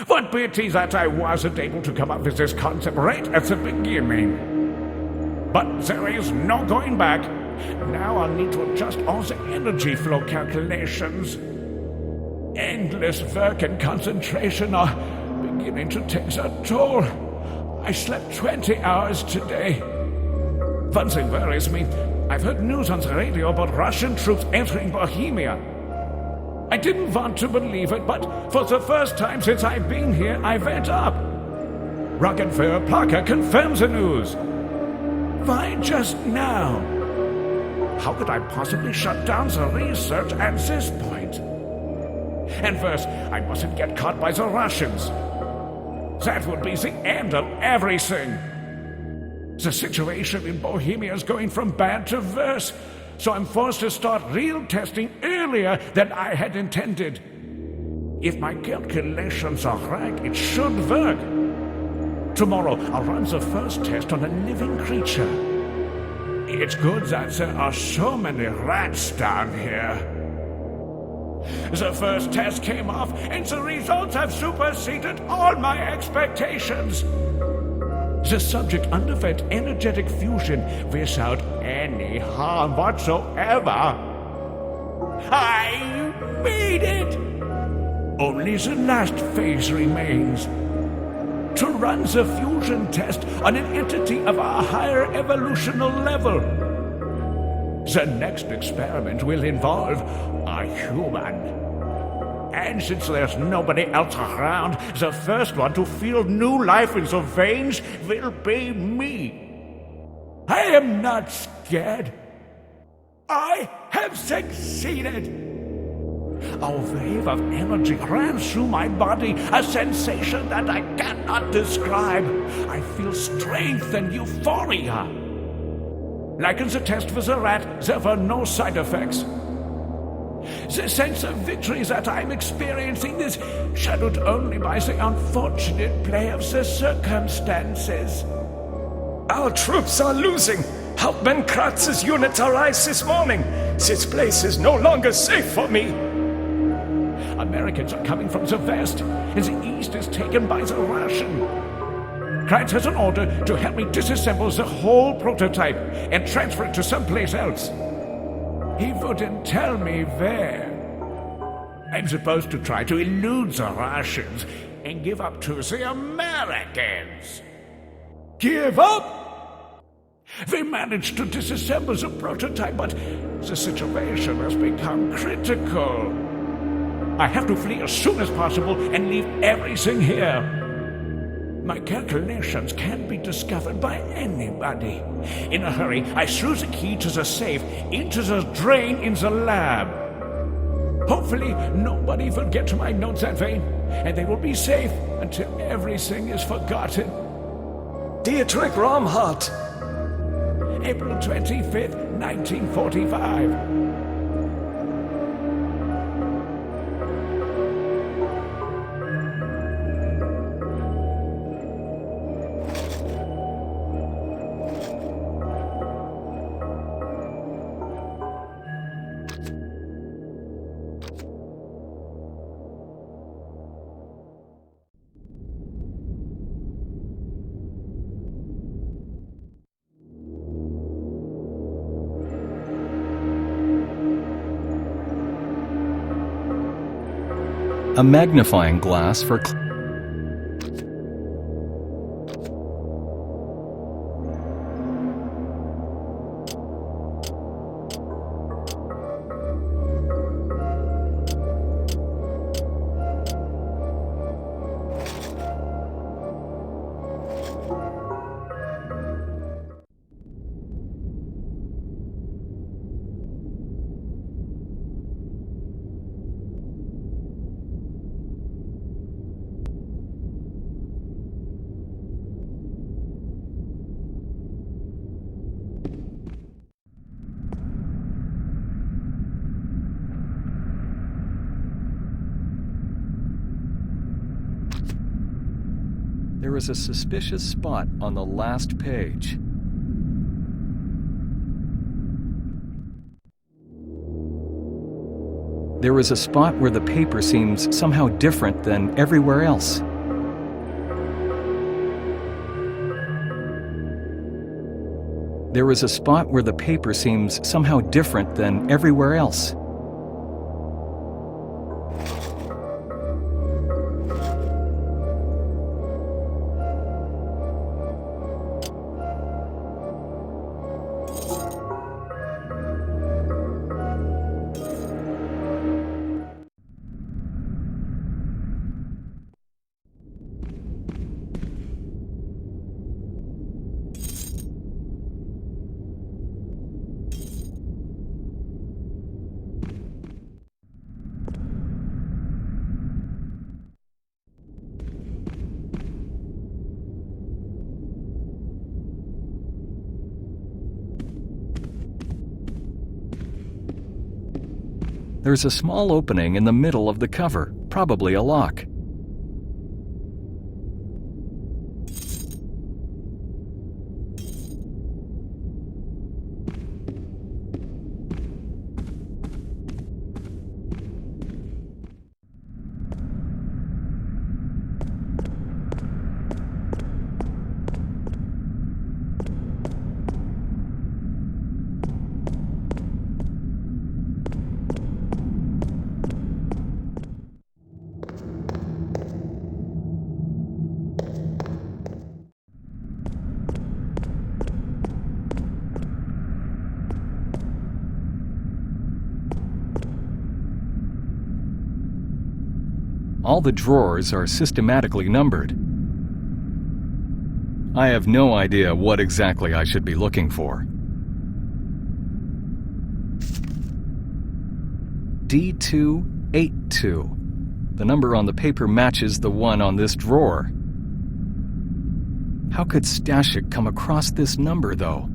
What pity that I wasn't able to come up with this concept right at the beginning. But there is no going back. Now I'll need to adjust all the energy flow calculations. Endless work and concentration are beginning to take their toll. I slept 20 hours today. One thing worries me. I've heard news on the radio about Russian troops entering Bohemia. I didn't want to believe it, but for the first time since I've been here, I went up. Rockenfeller Parker confirms the news. Why just now? How could I possibly shut down the research at this point? And first, I mustn't get caught by the Russians. That would be the end of everything. The situation in Bohemia is going from bad to worse, so I'm forced to start real testing earlier than I had intended. If my calculations are right, it should work. Tomorrow, I'll run the first test on a living creature. It's good that there are so many rats down here. The first test came off, and the results have superseded all my expectations. The subject underwent energetic fusion without any harm whatsoever. I made it! Only the last phase remains. To run the fusion test on an entity of a higher evolutional level. The next experiment will involve a human. And since there's nobody else around, the first one to feel new life in the veins will be me. I am not scared. I have succeeded. A wave of energy ran through my body, a sensation that I cannot describe. I feel strength and euphoria. Like in the test with the rat, there were no side effects. The sense of victory that I'm experiencing is shadowed only by the unfortunate play of the circumstances. Our troops are losing. Hauptmann Kratz's units arrived this morning. This place is no longer safe for me. Americans are coming from the west, and the east is taken by the Russian. Kratz has an order to help me disassemble the whole prototype and transfer it to someplace else. He wouldn't tell me where. I'm supposed to try to elude the Russians and give up to the Americans. Give up? We managed to disassemble the prototype, but the situation has become critical. I have to flee as soon as possible and leave everything here. My calculations can't be discovered by anybody. In a hurry, I threw the key to the safe into the drain in the lab. Hopefully, nobody will get to my notes that way, and they will be safe until everything is forgotten. Dietrich Romhardt. April 25th, 1945. A magnifying glass for There is a suspicious spot on the last page. There is a spot where the paper seems somehow different than everywhere else. There is a spot where the paper seems somehow different than everywhere else. There's a small opening in the middle of the cover, probably a lock. All the drawers are systematically numbered. I have no idea what exactly I should be looking for. D282. The number on the paper matches the one on this drawer. How could Stashik come across this number, though?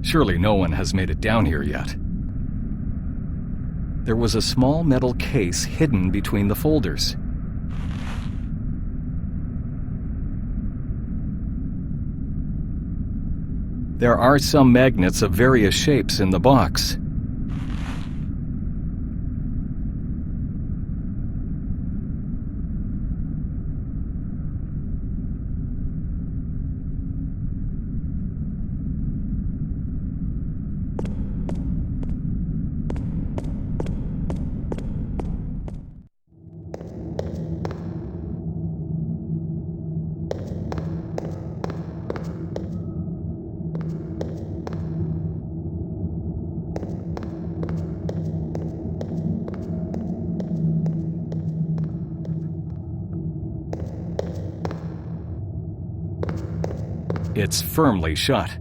Surely no one has made it down here yet. There was a small metal case hidden between the folders. There are some magnets of various shapes in the box. It's firmly shut.